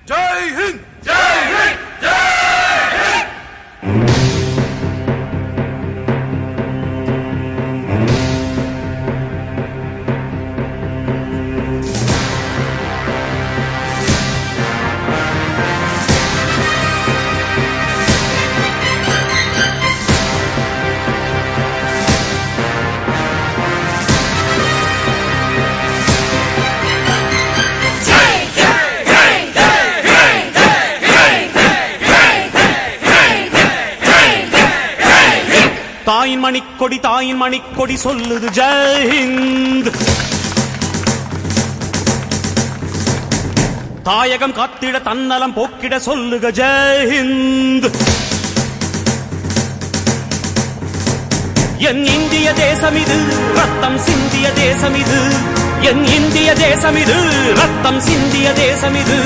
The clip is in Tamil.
ஜெய் ஹிந்த் ஜெய் ஹிந்த் ஜெய் ஹிந்த். தாயின் மணிக்கொடி சொல்லுது ஜெய் ஹிந்த். தாயகம் காத்திட தன்னலம் போக்கிட சொல்லுக ஜெய் ஹிந்த். என் இந்திய தேசம் இது ரத்தம் சிந்திய தேசம் இது. என் இந்திய தேசம் இது ரத்தம் சிந்திய தேசம் இது.